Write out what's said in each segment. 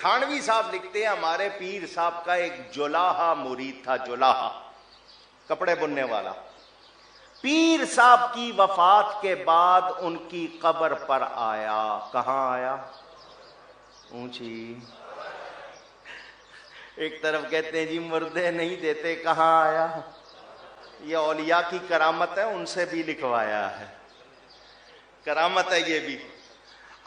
تھانوی صاحب لکھتے ہیں ہمارے پیر صاحب کا ایک جولاہا مرید تھا، جولاہا کپڑے بننے والا. پیر صاحب کی وفات کے بعد ان کی قبر پر آیا. کہاں آیا؟ اونچی. ایک طرف کہتے ہیں جی مردے نہیں دیتے، کہاں آیا؟ یہ اولیاء کی کرامت ہے، ان سے بھی لکھوایا ہے، کرامت ہے یہ بھی.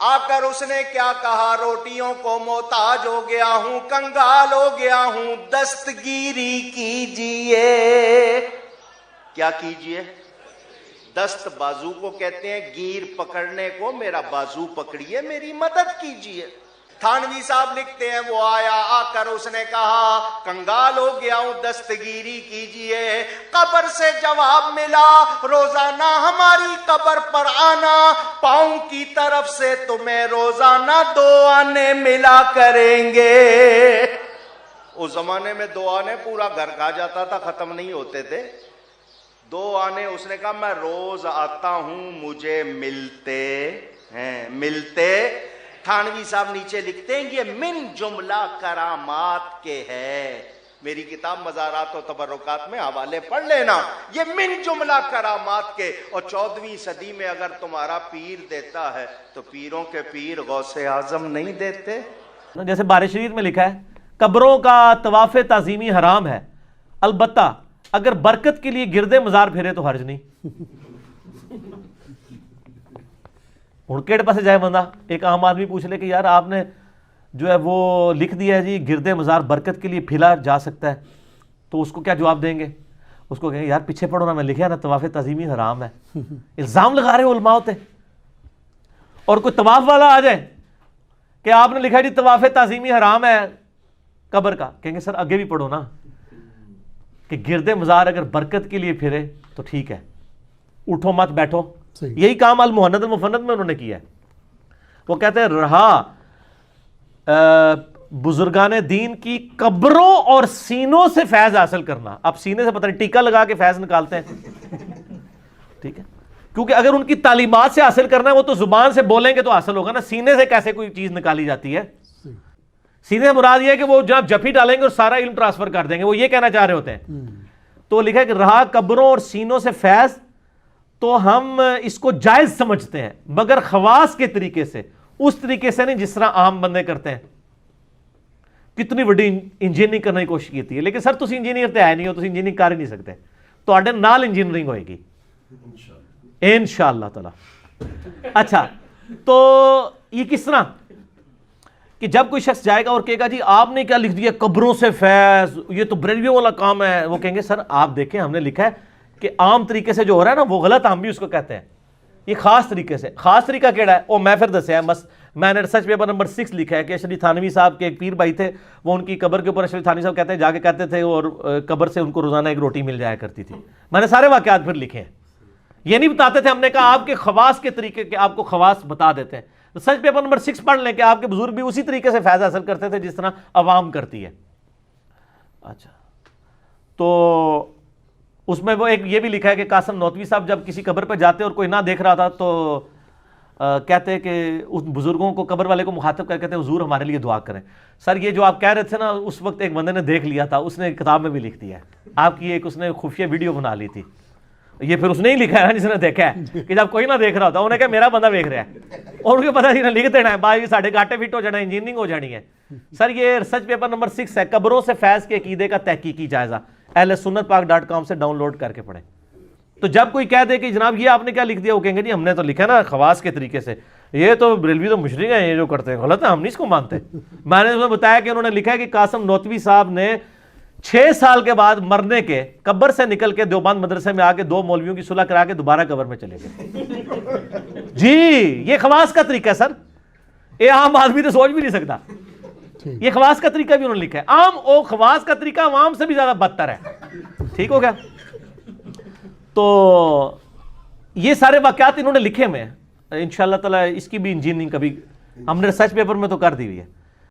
آ کر اس نے کیا کہا؟ روٹیوں کو محتاج ہو گیا ہوں، کنگال ہو گیا ہوں، دستگیری کیجئے. کیا کیجئے؟ دست بازو کو کہتے ہیں، گیر پکڑنے کو. میرا بازو پکڑیے، میری مدد کیجئے. تھانوی صاحب لکھتے ہیں وہ آیا، آ کر اس نے کہا کنگال ہو گیا ہوں، دستگیری کیجئے. قبر سے جواب ملا، روزانہ ہماری قبر پر آنا، پاؤں کی طرف سے تمہیں روزانہ 2 آنے ملا کریں گے. اس زمانے میں 2 آنے پورا گھر کھا جاتا تھا، ختم نہیں ہوتے تھے. 2 آنے. اس نے کہا میں روز آتا ہوں، مجھے ملتے ہیں، ملتے. تھانوی صاحب نیچے لکھتے ہیں یہ من جملہ کرامات کے ہے. میری کتاب مزارات و تبرکات میں حوالے پڑھ لینا. یہ من جملہ کرامات کے. اور 14ویں صدی میں اگر تمہارا پیر دیتا ہے تو پیروں کے پیر غوث اعظم نہیں دیتے؟ جیسے بارِ شریعت میں لکھا ہے قبروں کا طواف تعظیمی حرام ہے، البتہ اگر برکت کے لیے گرد مزار پھرے تو حرج نہیں. ہوں کہڑے پاسے جائے بندہ؟ ایک عام آدمی پوچھ لے کہ یار آپ نے جو ہے وہ لکھ دیا ہے جی گرد مزار برکت کے لیے پھیلا جا سکتا ہے، تو اس کو کیا جواب دیں گے؟ اس کو کہیں گے یار پیچھے پڑھو نا، میں لکھا نا طواف تعظیمی حرام ہے. الزام لگا رہے ہو علماء ہوتے. اور کوئی طواف والا آ جائے کہ آپ نے لکھا جی طواف تعظیمی حرام ہے قبر کا، کہیں گے سر آگے بھی پڑھو نا کہ گرد مزار اگر برکت کے لیے پھرے تو ٹھیک ہے، اٹھو مت بیٹھو. یہی کام المہند المفند میں انہوں نے کیا ہے. وہ کہتے ہیں رہا بزرگان دین کی قبروں اور سینوں سے فیض حاصل کرنا. اب سینے سے پتہ نہیں ٹیکا لگا کے فیض نکالتے ہیں، ٹھیک ہے، کیونکہ اگر ان کی تعلیمات سے حاصل کرنا ہے وہ تو زبان سے بولیں گے تو حاصل ہوگا نا. سینے سے کیسے کوئی چیز نکالی جاتی ہے؟ سینے سے مراد یہ ہے کہ وہ جب جفی ڈالیں گے اور سارا علم ٹرانسفر کر دیں گے، وہ یہ کہنا چاہ رہے ہوتے ہیں. تو لکھا ہے کہ رہا قبروں اور سینوں سے فیض، تو ہم اس کو جائز سمجھتے ہیں مگر خواص کے طریقے سے، اس طریقے سے نہیں جس طرح عام بندے کرتے ہیں. کتنی بڑی انجینئرنگ کرنے کی کوشش کی ہے، لیکن سر تسی انجینئر تے آئے نہیں ہو، تسی انجینئرنگ کر ہی نہیں سکتے. تو نال انجینئرنگ ہوئے گی انشاءاللہ تعالی. اچھا تو یہ کس طرح کہ جب کوئی شخص جائے گا اور کہے گا جی آپ نے کیا لکھ دیا قبروں سے فیض، یہ تو بریلویوں والا کام ہے، وہ کہیں گے سر آپ دیکھیں ہم نے لکھا ہے کہ عام طریقے سے جو ہو رہا ہے نا وہ غلط، ہم بھی اس کو کہتے ہیں. یہ خاص طریقے سے. خاص طریقہ کیڑا ہے وہ میں پھر دسیا ہے. میں نے ریسرچ پیپر نمبر 6 لکھا ہے کہ اشرف تھانوی صاحب کے ایک پیر بھائی تھے، وہ ان کی قبر کے اوپر اشرف تھانوی صاحب کہتے ہیں جا کے کہتے تھے اور قبر سے ان کو روزانہ ایک روٹی مل جایا کرتی تھی. میں نے سارے واقعات پھر لکھے ہیں. یہ نہیں بتاتے تھے، ہم نے کہا آپ کے خواص کے طریقے کے آپ کو خواص بتا دیتے ہیں. ریسرچ پیپر نمبر 6 پڑھ لیں کہ آپ کے بزرگ بھی اسی طریقے سے فیض حاصل کرتے تھے جس طرح عوام کرتی ہے. اچھا تو اس میں وہ ایک یہ بھی لکھا ہے کہ قاسم نوتوی صاحب جب کسی قبر پہ جاتے اور کوئی نہ دیکھ رہا تھا تو کہتے ہیں کہ اس بزرگوں کو قبر والے کو مخاطب کر کہتے ہیں حضور ہمارے لیے دعا کریں. سر یہ جو آپ کہہ رہے تھے نا اس وقت ایک بندے نے دیکھ لیا تھا، اس نے کتاب میں بھی لکھ دیا ہے. آپ کی ایک اس نے خفیہ ویڈیو بنا لی تھی. یہ پھر اس نے ہی لکھا ہے نا جس نے دیکھا ہے کہ جب کوئی نہ دیکھ رہا ہوتا انہیں کہا میرا بندہ دیکھ رہا ہے اور ان کو پتا نہیں لکھ دینا ہے بھائی ساڑھے گاٹے فٹ ہو جانا ہے، انجینئرنگ ہو جانی ہے. سر یہ ریسرچ پیپر نمبر 6 ہے، قبروں سے فیض کے عقیدے کا تحقیقی جائزہ، ahlsunnatpak.com سے ڈاؤن لوڈ کر کے پڑھیں. تو جب کوئی کہہ دے کہ جناب یہ آپ نے کیا لکھ دیا، وہ کہیں گے جی ہم نے تو لکھا نا خواص کے طریقے سے، یہ تو بریلوی تو مشرک ہیں، یہ جو کرتے ہیں غلط ہے، ہم نہیں اس کو مانتے. میں نے انہیں بتایا کہ انہوں نے لکھا ہے کہ قاسم نوتوی صاحب نے 6 سال کے بعد مرنے کے قبر سے نکل کے دیوبند مدرسے میں آ کے 2 مولویوں کی صلح کرا کے دوبارہ قبر میں چلے گئے. جی یہ خواص کا طریقہ ہے سر، یہ عام آدمی تو سوچ بھی نہیں سکتا. یہ خواص کا طریقہ بھی انہوں نے لکھا ہے. عام او خواص کا طریقہ عوام سے بھی زیادہ بدتر ہے. ٹھیک ہو گیا؟ تو یہ سارے واقعات انہوں نے لکھے ہوئے ہیں. انشاءاللہ تعالی اس کی بھی انجینئرنگ کبھی ہم نے ریسرچ پیپر میں تو کر دی ہوئی ہے.